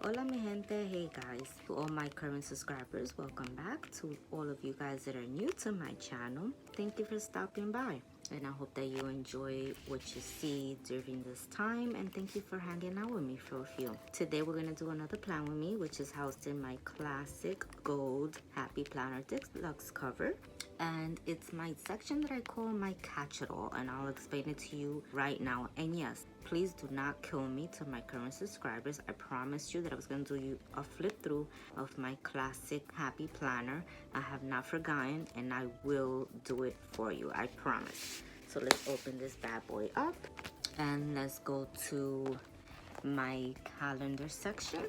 Hola mi gente, hey guys. To all my current subscribers, welcome back. To all of you guys that are new to my channel, thank you for stopping by. And I hope that you enjoy what you see during this time, and thank you for hanging out with me for a few. Today we're gonna do another plan with me, which is housed in my classic gold Happy Planner Deluxe cover. And it's my section that I call my catch-it-all, and I'll explain it to you right now. And yes, please do not kill me to my current subscribers. I promised you that I was going to do you a flip through of my classic Happy Planner. I have not forgotten, and I will do it for you, I promise. So let's open this bad boy up and let's go to my calendar section.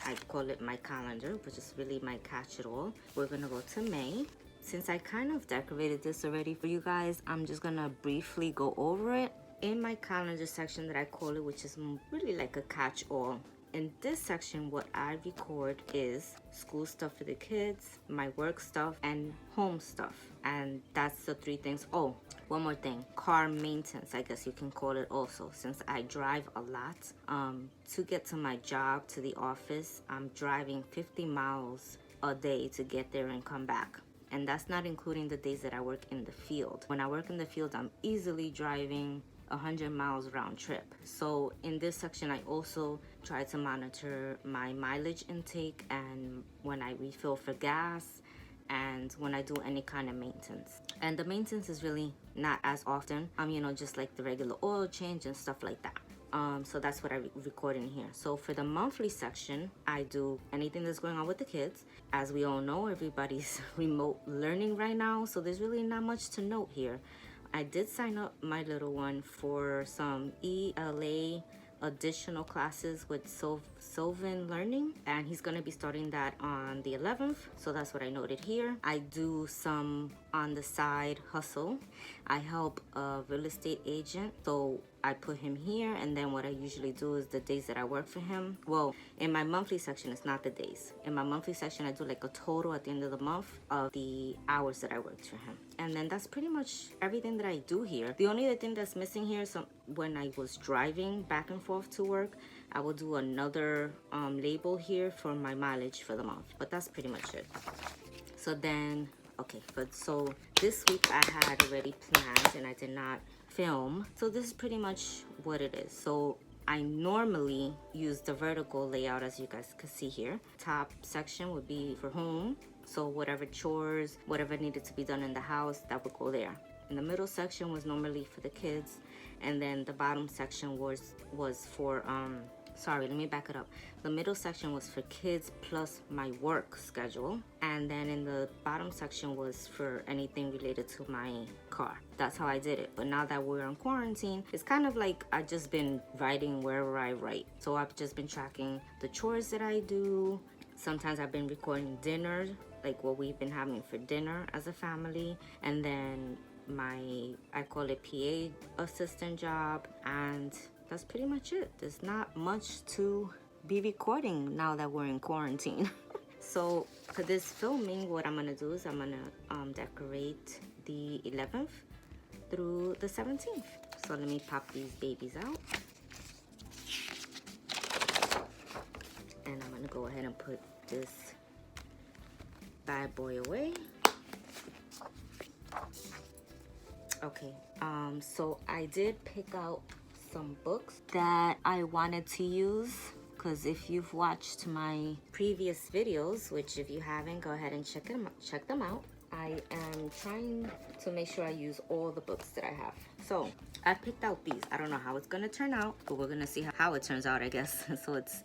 I call it my calendar, which is really my catch-it-all. We're gonna go to May. Since I kind of decorated this already for you guys, I'm just gonna briefly go over it. In my calendar section that I call it, which is really like a catch-all. In this section, what I record is school stuff for the kids, my work stuff, and home stuff. And that's the three things. Oh, one more thing, car maintenance, I guess you can call it also. Since I drive a lot, to get to my job, to the office, I'm driving 50 miles a day to get there and come back. And that's not including the days that I work in the field. When I work in the field, I'm easily driving 100 miles round trip. So in this section, I also try to monitor my mileage intake and when I refill for gas and when I do any kind of maintenance. And the maintenance is really not as often, just like the regular oil change and stuff like that. So that's what I record in here. So for the monthly section, I do anything that's going on with the kids. As we all know, everybody's remote learning right now, so there's really not much to note here. I did sign up my little one for some ELA additional classes with Sylvan Learning, and he's going to be starting that on the 11th, so that's what I noted here. I do some on the side hustle. I help a real estate agent, so I put him here, and then what I usually do is the days that I work for him. Well, in my monthly section, it's not the days. In my monthly section, I do like a total at the end of the month of the hours that I worked for him. And then that's pretty much everything that I do here. The only other thing that's missing here is when I was driving back and forth to work, I will do another label here for my mileage for the month. But that's pretty much it. So then, okay, so this week I had already planned and I did not film. So this is pretty much what it is. So I normally use the vertical layout, as you guys can see here. Top section would be for home. So whatever chores, whatever needed to be done in the house, that would go there. And the middle section was normally for the kids. And then the bottom section was for, sorry, let me back it up. The middle section was for kids plus my work schedule. And then in the bottom section was for anything related to my car. That's how I did it. But now that we're in quarantine, it's kind of like I've just been writing wherever I write. So I've just been tracking the chores that I do. Sometimes I've been recording dinner, like what we've been having for dinner as a family. And then I call it PA assistant job, and that's pretty much it. There's not much to be recording now that we're in quarantine. So for this filming, what I'm gonna do is I'm gonna decorate the 11th through the 17th. So let me pop these babies out. And I'm gonna go ahead and put this bad boy away. Okay, so I did pick out some books that I wanted to use, because if you've watched my previous videos, which if you haven't, go ahead and check them out. I am trying to make sure I use all the books that I have. So I picked out these. I don't know how it's gonna turn out, but we're gonna see how it turns out, I guess. So it's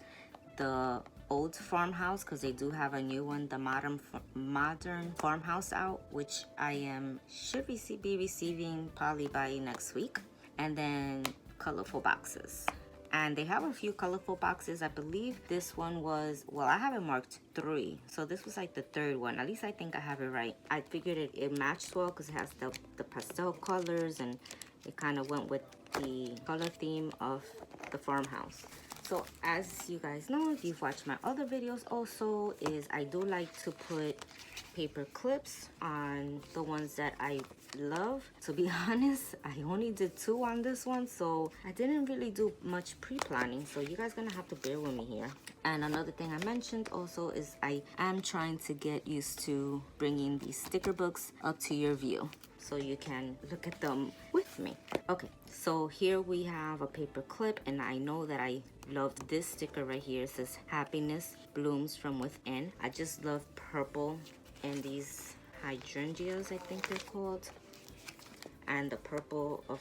the old farmhouse, because they do have a new one, the modern farmhouse out, which I should be receiving probably by next week. And then colorful boxes, and they have a few colorful boxes. I believe this one was, well, I have it marked 3, so this was like the 3rd one. At least I think I have it right. I figured it matched well because it has the pastel colors, and it kind of went with the color theme of the farmhouse. So as you guys know, if you've watched my other videos also, is I do like to put paper clips on the ones that I love. To be honest, I only did 2 on this one, so I didn't really do much pre-planning, so you guys gonna have to bear with me here. And another thing I mentioned also is I am trying to get used to bringing these sticker books up to your view so you can look at them with me. Okay, so here we have a paper clip, and I know that I loved this sticker right here. It says happiness blooms from within. I just love purple and these hydrangeas, I think they're called, and the purple of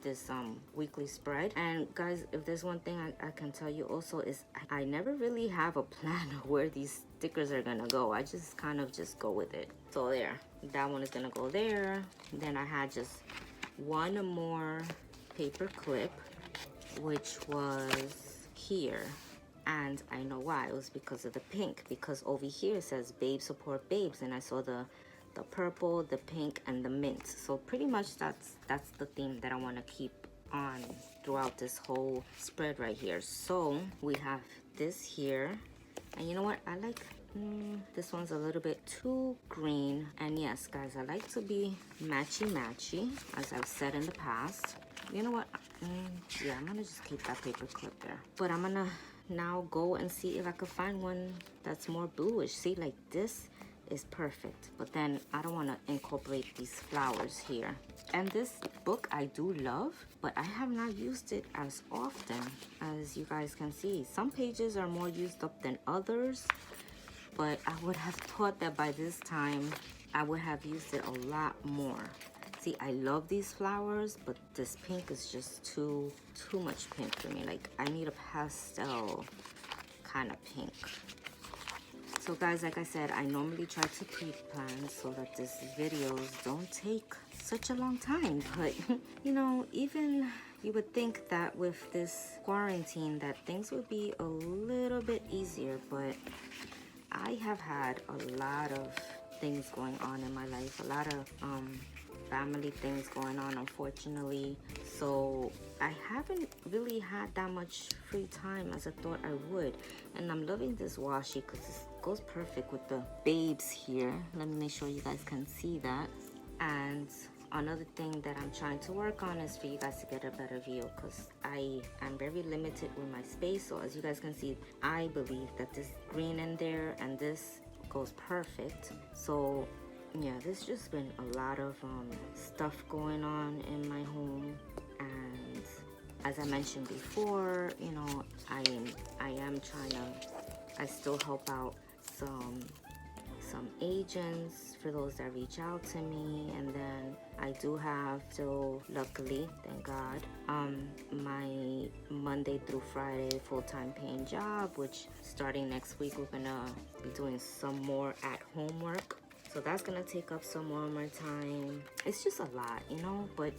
this weekly spread. And guys, if there's one thing I can tell you also is I never really have a plan of where these stickers are gonna go. I just kind of just go with it. So there, that one is gonna go there. Then I had just one more paper clip, which was here. And I know why. It was because of the pink, because over here it says babe support babes, and I saw the purple, the pink, and the mint. So pretty much that's the theme that I want to keep on throughout this whole spread right here. So we have this here, and you know what, I like this one's a little bit too green. And yes guys, I like to be matchy as I've said in the past. You know what, yeah, I'm gonna just keep that paper clip there, but I'm gonna now go and see if I could find one that's more bluish. See, like this is perfect, but then I don't want to incorporate these flowers here. And this book I do love, but I have not used it as often. As you guys can see, some pages are more used up than others, but I would have thought that by this time I would have used it a lot more. See, I love these flowers, but this pink is just too much pink for me. Like, I need a pastel kind of pink. So guys, like I said, I normally try to pre-plan so that these videos don't take such a long time. But, you know, even you would think that with this quarantine that things would be a little bit easier. But I have had a lot of things going on in my life. A lot of family things going on, unfortunately. So I haven't really had that much free time as I thought I would. And I'm loving this washi because it goes perfect with the babes here. Let me make sure you guys can see that. And another thing that I'm trying to work on is for you guys to get a better view, because I am very limited with my space. So as you guys can see, I believe that this green in there and this goes perfect. So yeah, there's just been a lot of stuff going on in my home. And as I mentioned before, you know, I am trying to, I still help out some agents for those that reach out to me. And then I do have, so luckily, thank God, my Monday through Friday full-time paying job, which starting next week we're gonna be doing some more at-home work. So that's gonna take up some more of my time. It's just a lot, you know, but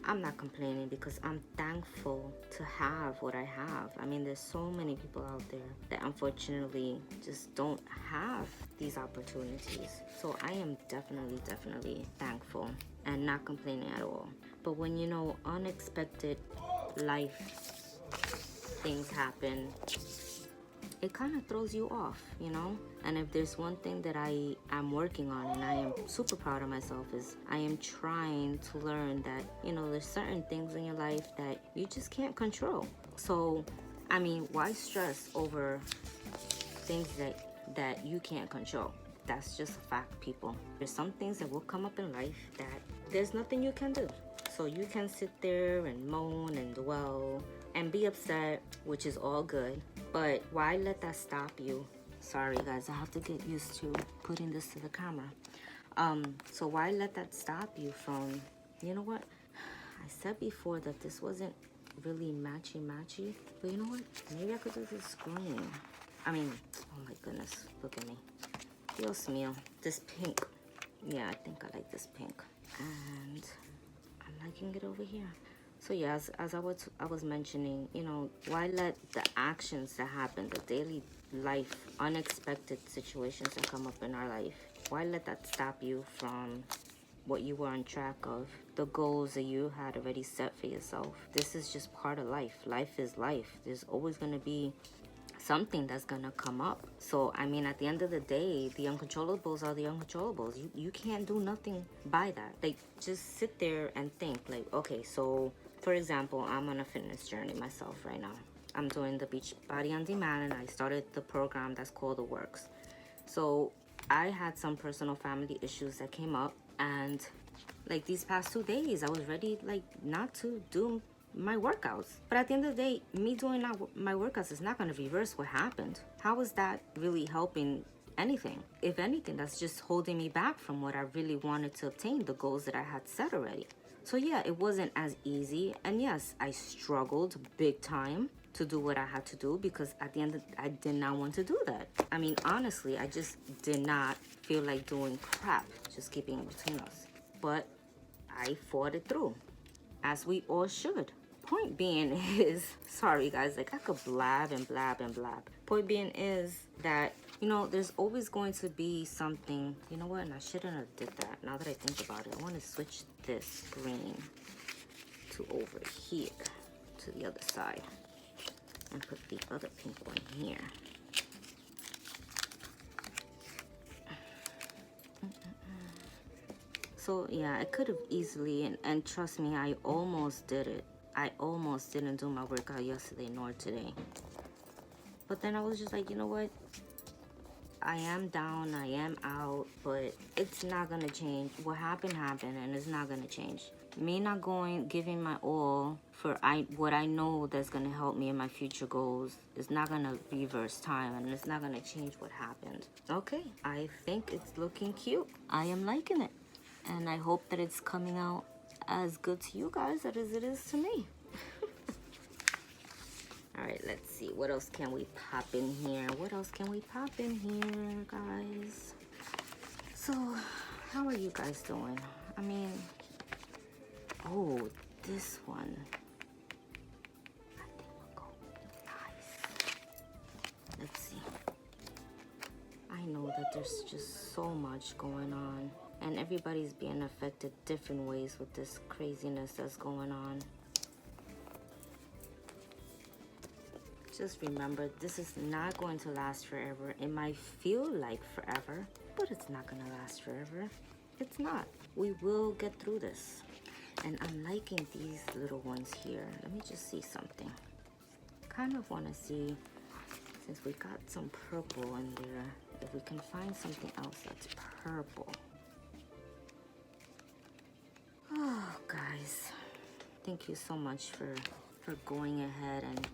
I'm not complaining because I'm thankful to have what I have. I mean, there's so many people out there that unfortunately just don't have these opportunities. So I am definitely thankful and not complaining at all. But when, you know, unexpected life things happen, it kind of throws you off, you know? And if there's one thing that I am working on, and I am super proud of myself, is I am trying to learn that, you know, there's certain things in your life that you just can't control. So, I mean, why stress over things that you can't control? That's just a fact, people. There's some things that will come up in life that there's nothing you can do. So you can sit there and moan and dwell and be upset, which is all good. But why let that stop you? Sorry guys, I have to get used to putting this to the camera. So why let that stop you from, you know what? I said before that this wasn't really matchy, but you know what? Maybe I could do this green. I mean, oh my goodness, look at me. Dios mío, this pink. Yeah, I think I like this pink. And I'm liking it over here. So yeah, as I was mentioning, you know, why let the actions that happen, the daily life, unexpected situations that come up in our life, why let that stop you from what you were on track of, the goals that you had already set for yourself? This is just part of life. Life is life. There's always going to be something that's gonna come up. So I mean, at the end of the day, the uncontrollables are the uncontrollables. You can't do nothing by that. Like, just sit there and think, like, okay, so for example, I'm on a fitness journey myself right now. I'm doing the Beachbody on Demand, and I started the program that's called The Works. So I had some personal family issues that came up, and like these past 2 days, I was ready like not to do my workouts. But at the end of the day, me doing my workouts is not going to reverse what happened. How is that really helping anything? If anything, that's just holding me back from what I really wanted to obtain, the goals that I had set already. So yeah, it wasn't as easy, and yes, I struggled big time to do what I had to do, because at the end I did not want to do that. I mean, honestly, I just did not feel like doing crap, just keeping it between us. But I fought it through, as we all should. Point being is, sorry guys, like I could blab and blab and blab. Point being is that, you know, there's always going to be something. You know what, and I shouldn't have did that. Now that I think about it, I want to switch this green to over here, to the other side, and put the other pink one here. So yeah, I could have easily, and trust me, I almost did it. I almost didn't do my workout yesterday nor today. But then I was just like, you know what? I am down, I am out, but it's not gonna change. What happened, and it's not gonna change. Me not giving my all for what I know that's gonna help me in my future goals is not gonna reverse time, and it's not gonna change what happened. Okay, I think it's looking cute. I am liking it. And I hope that it's coming out as good to you guys as it is to me. All right, let's see. What else can we pop in here? What else can we pop in here, guys? So, how are you guys doing? I mean, oh, this one. I think will go nice. Let's see. I know that there's just so much going on, and everybody's being affected different ways with this craziness that's going on. Just remember, this is not going to last forever. It might feel like forever, but it's not going to last forever. It's not. We will get through this. And I'm liking these little ones here. Let me just see something. Kind of want to see, since we got some purple in there, if we can find something else that's purple. Oh, guys, thank you so much for going ahead and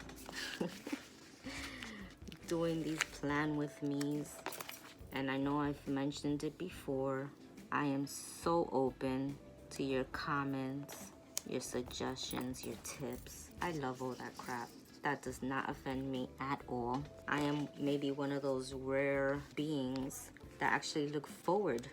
doing these plan with me's. And I know I've mentioned it before, I am so open to your comments, your suggestions, your tips. I love all that crap. That does not offend me at all. I am maybe one of those rare beings that actually look forward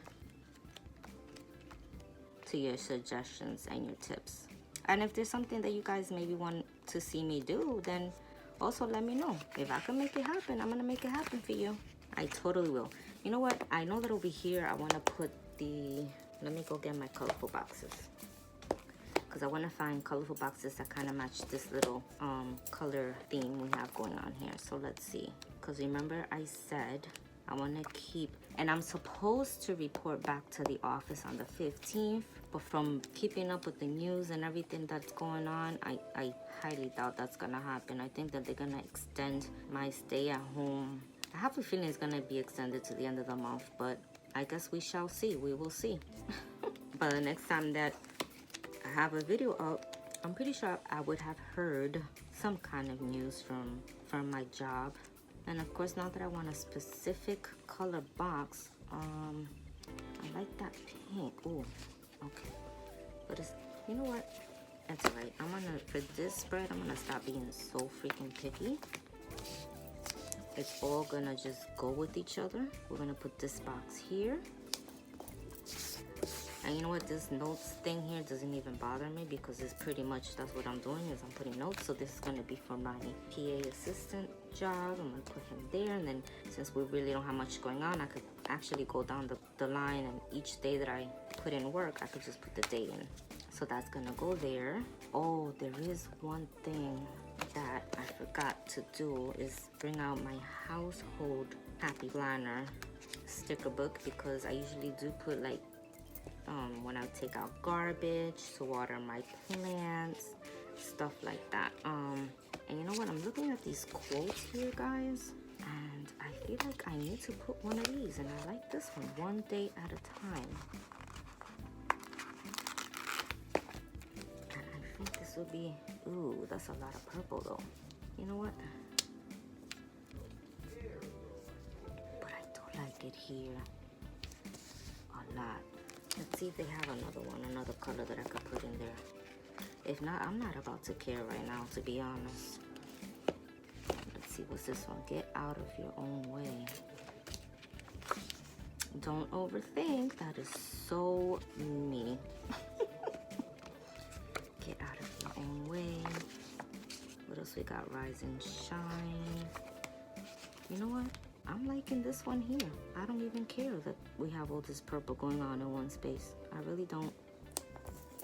to your suggestions and your tips. And if there's something that you guys maybe want to see me do, then also let me know. If I can make it happen, I'm gonna make it happen for you. I totally will. You know what? I know that over here I want to put the, let me go get my colorful boxes, because I want to find colorful boxes that kind of match this little color theme we have going on here. So let's see, because remember I said I want to keep, and I'm supposed to report back to the office on the 15th, but from keeping up with the news and everything that's going on, I highly doubt that's gonna happen. I think that they're gonna extend my stay at home. I have a feeling it's gonna be extended to the end of the month, but I guess we shall see. We will see. But the next time that I have a video up, I'm pretty sure I would have heard some kind of news from my job. And of course, now that I want a specific color box, I like that pink. Ooh, okay. But it's, you know what? That's right. For this spread, I'm gonna stop being so freaking picky. It's all gonna just go with each other. We're gonna put this box here. And you know what, this notes thing here doesn't even bother me, because it's pretty much, that's what I'm doing, is I'm putting notes. So this is going to be for my PA assistant job. I'm going to put him there, and then since we really don't have much going on, I could actually go down the line, and each day that I put in work, I could just put the date in. So that's going to go there. Oh, there is one thing that I forgot to do is bring out my household happy planner sticker book, because I usually do put like when I take out garbage to water my plants, stuff like that. And you know what, I'm looking at these quotes here, guys, and I feel like I need to put one of these, and I like this one day at a time. And I think this would be, ooh, that's a lot of purple though. You know what, but I do like it here a lot. Let's see if they have another color that I could put in there. If not, I'm not about to care right now, to be honest. Let's see, what's this one? Get out of your own way. Don't overthink. That is so me. Get out of your own way. What else we got? Rise and shine. You know what? I'm liking this one here. I don't even care that we have all this purple going on in one space. I really don't.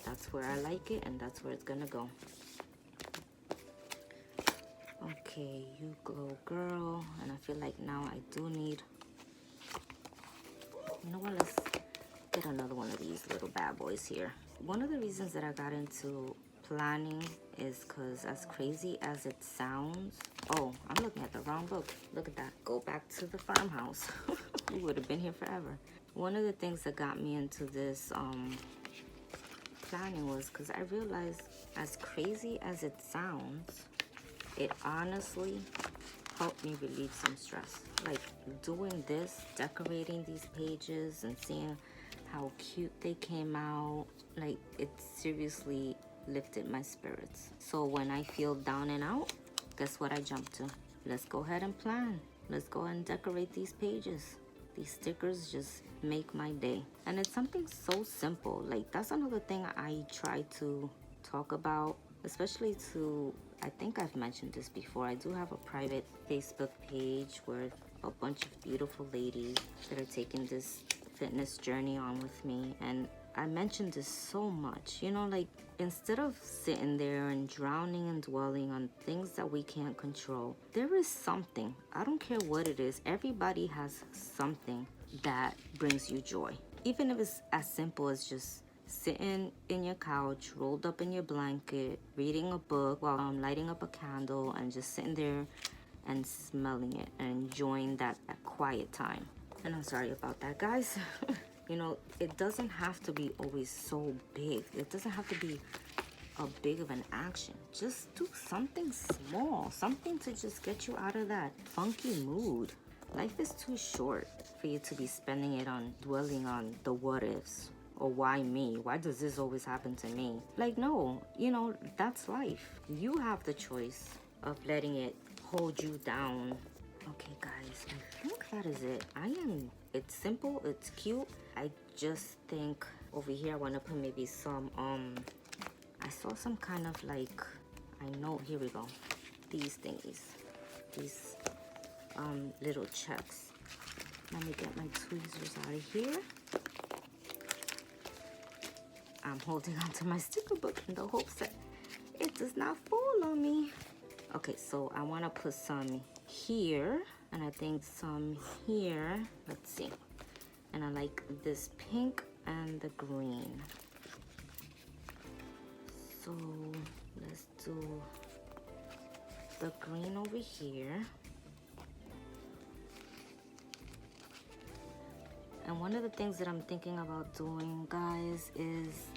That's where I like it, and that's where it's gonna go. Okay, you glow, girl. And I feel like now I do need, you know what, let's get another one of these little bad boys here. One of the reasons that I got into planning is because, as crazy as it sounds, oh, I'm looking at the wrong book. Look at that. Go back to the farmhouse. We would have been here forever. One of the things that got me into this planning was because I realized, as crazy as it sounds, it honestly helped me relieve some stress. Like doing this, decorating these pages and seeing how cute they came out, like it seriously lifted my spirits. So when I feel down and out, guess what I jump to? Let's go ahead and plan. Let's go ahead and decorate these pages. These stickers just make my day. And it's something so simple. Like, that's another thing I try to talk about, especially to, I think I've mentioned this before, I do have a private Facebook page with a bunch of beautiful ladies that are taking this fitness journey on with me. And I mentioned this so much, you know, like, instead of sitting there and drowning and dwelling on things that we can't control, there is something, I don't care what it is, everybody has something that brings you joy. Even if it's as simple as just sitting in your couch, rolled up in your blanket, reading a book while I'm lighting up a candle and just sitting there and smelling it and enjoying that quiet time. And I'm sorry about that, guys. You know, it doesn't have to be always so big. It doesn't have to be a big of an action. Just do something small, something to just get you out of that funky mood. Life is too short for you to be spending it on dwelling on the what ifs. Or why me? Why does this always happen to me? Like, no, you know, that's life. You have the choice of letting it hold you down. Okay, guys, I think that is it. It's simple, it's cute. I just think over here I want to put maybe some, I saw some kind of like, I know, here we go. These thingies. These, little checks. Let me get my tweezers out of here. I'm holding onto my sticker book in the hopes that it does not fall on me. Okay, so I want to put some here, and I think some here. Let's see. And I like this pink and the green. So let's do the green over here. And one of the things that I'm thinking about doing, guys, is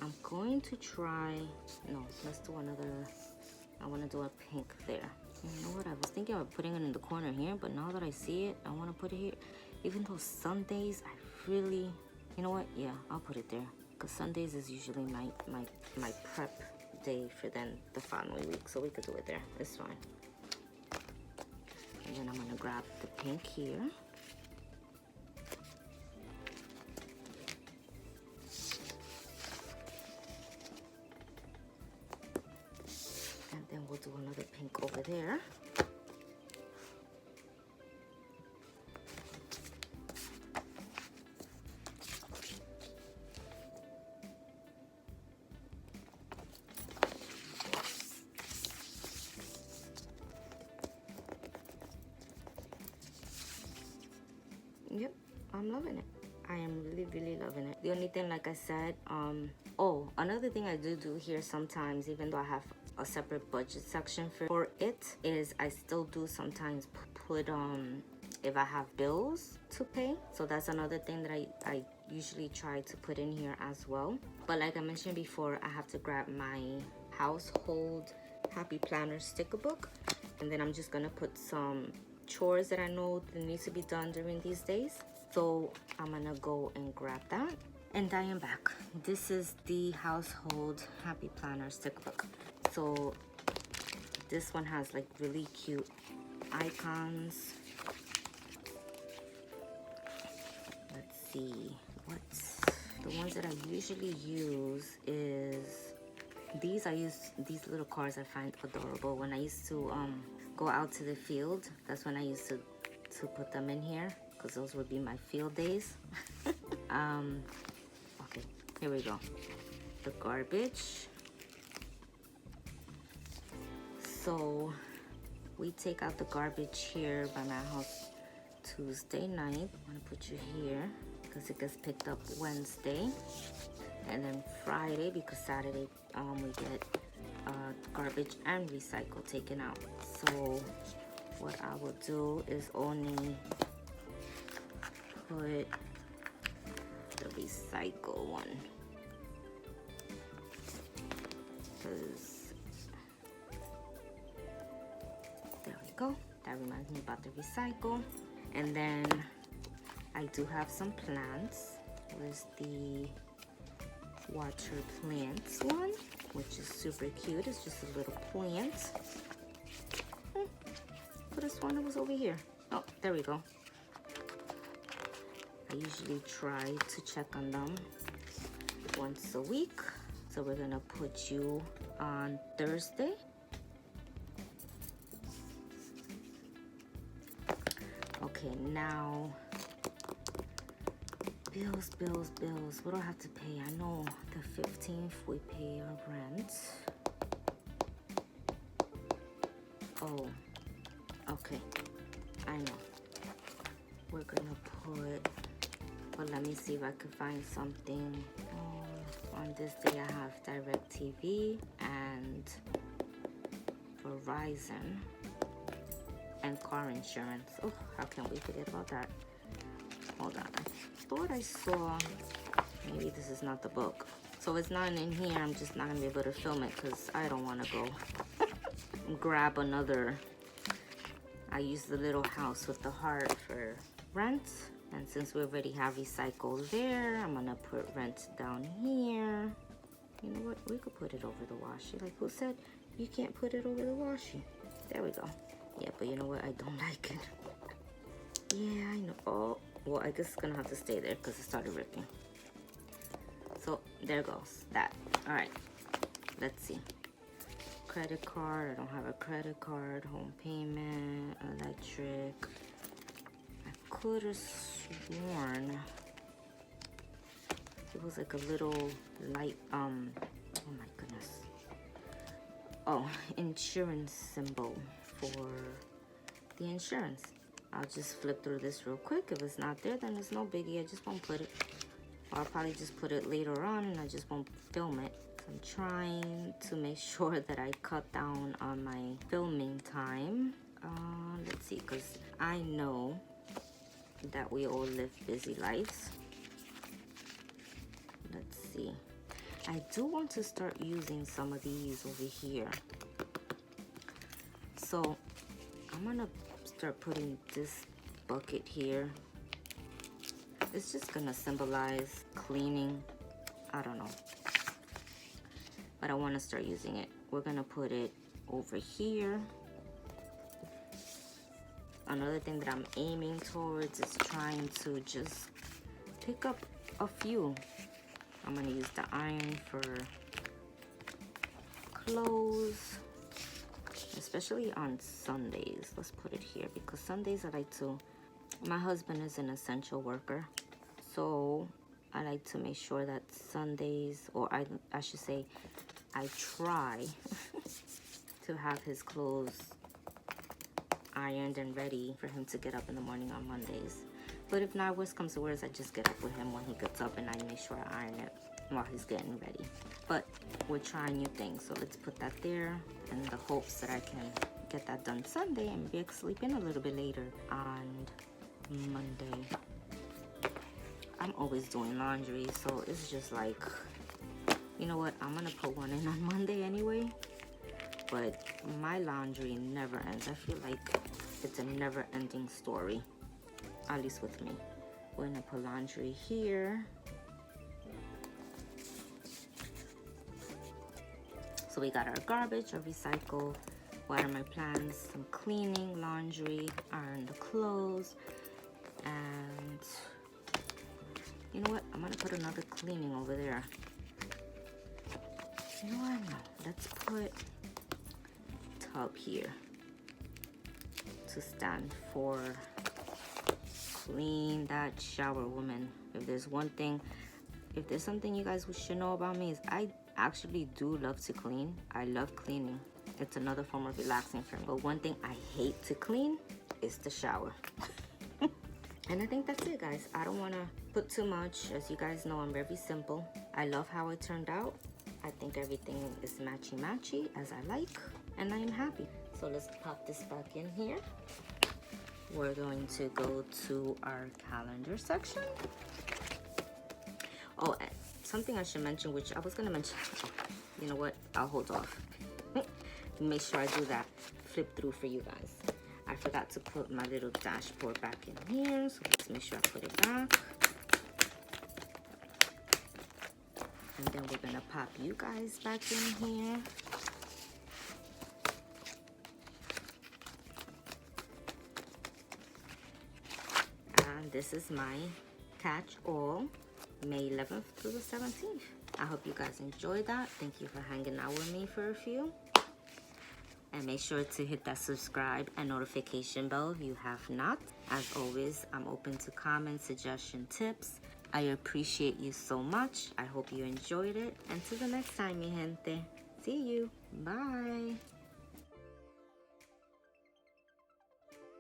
I'm going to try, no, let's do another, I want to do a pink there. You know what, I was thinking of putting it in the corner here, but now that I see it, I want to put it here. Even though Sundays, I really, you know what, yeah, I'll put it there. Because Sundays is usually my prep day for then the following week, so we could do it there, it's fine. And then I'm going to grab the pink here. Then we'll do another pink over there. I'm loving it. I am really loving it. The only thing, like I said, oh, another thing I do here sometimes, even though I have a separate budget section for it, is I still do sometimes put if I have bills to pay. So that's another thing that I usually try to put in here as well. But like I mentioned before, I have to grab my household happy planner sticker book, and then I'm just gonna put some chores that I know that needs to be done during these days. So I'm gonna go and grab that. And I am back. This is the household happy planner sticker book. So this one has like really cute icons. Let's see, what's the ones that I usually use is these. I use these little cards. I find adorable. When I used to go out to the field, that's when I used to put them in here, because those would be my field days. Okay, here we go. The garbage. So we take out the garbage here by my house Tuesday night. I'm gonna put you here because it gets picked up Wednesday, and then Friday, because Saturday we get garbage and recycle taken out. So what I will do is only put the recycle one, because there we go. That reminds me about the recycle. And then I do have some plants. There's the water plants one, which is super cute. It's just a little plant. But this one was over here. Oh, there we go. I usually try to check on them once a week. So we're gonna put you on Thursday. Okay, now bills. What do I have to pay? I know the 15th we pay our rent. Oh, okay, I know. We're gonna put, well, let me see if I can find something. Oh, on this day I have DirecTV and Verizon and car insurance. Oh, how can we forget about that? Hold on, I thought I saw, maybe this is not the book. So it's not in here. I'm just not gonna be able to film it because I don't want to go grab another. I use the little house with the heart for rent, and since we already have recycle there, I'm gonna put rent down here. You know what, we could put it over the washi. Like, who said you can't put it over the washi? There we go. Yeah, but you know what, I don't like it. Yeah, I know. Oh, well, I guess it's gonna have to stay there because it started ripping. So there goes that. All right, let's see. Credit card, I don't have a credit card. Home payment, electric. I could have sworn it was like a little light, oh my goodness. Oh, insurance symbol for the insurance. I'll just flip through this real quick. If it's not there, then it's no biggie. I just won't put it. Or I'll probably just put it later on and I just won't film it. I'm trying to make sure that I cut down on my filming time. Let's see, because I know that we all live busy lives. Let's see. I do want to start using some of these over here. So I'm gonna start putting this bucket here. It's just gonna symbolize cleaning. I don't know. But I want to start using it. We're gonna put it over here. Another thing that I'm aiming towards is trying to just pick up a few. I'm gonna use the iron for clothes, especially on Sundays. Let's put it here because Sundays I like to, my husband is an essential worker, so I like to make sure that Sundays, or I should say, I try to have his clothes ironed and ready for him to get up in the morning on Mondays. But if not, worst comes to worst, I just get up with him when he gets up and I make sure I iron it while he's getting ready. But we're trying new things, so let's put that there in the hopes that I can get that done Sunday and be able to sleep in a little bit later on Monday. I'm always doing laundry, so it's just like, you know what, I'm gonna put one in on Monday anyway, but my laundry never ends. I feel like it's a never-ending story, at least with me. We're gonna put laundry here. So we got our garbage, our recycle, water my plants, some cleaning, laundry, iron the clothes, and you know what? I'm gonna put another cleaning over there. You know what? No, let's put tub here to stand for clean that shower, woman. If there's one thing, if there's something you guys should know about me, is I actually do love to clean. I love cleaning. It's another form of relaxing for me. But one thing I hate to clean is the shower. And I think that's it, guys. I don't want to put too much. As you guys know, I'm very simple. I love how it turned out. I think everything is matchy-matchy as I like, and I am happy. So let's pop this back in here. We're going to go to our calendar section. Oh, and something I should mention, which I was going to mention. Oh, you know what? I'll hold off. Make sure I do that flip through for you guys. I forgot to put my little dashboard back in here, so let's make sure I put it back. And then we're gonna pop you guys back in here. And this is my catch all, May 11th through the 17th. I hope you guys enjoyed that. Thank you for hanging out with me for a few. And make sure to hit that subscribe and notification bell if you have not. As always, I'm open to comments, suggestions, tips. I appreciate you so much. I hope you enjoyed it. Until the next time, mi gente. See you. Bye.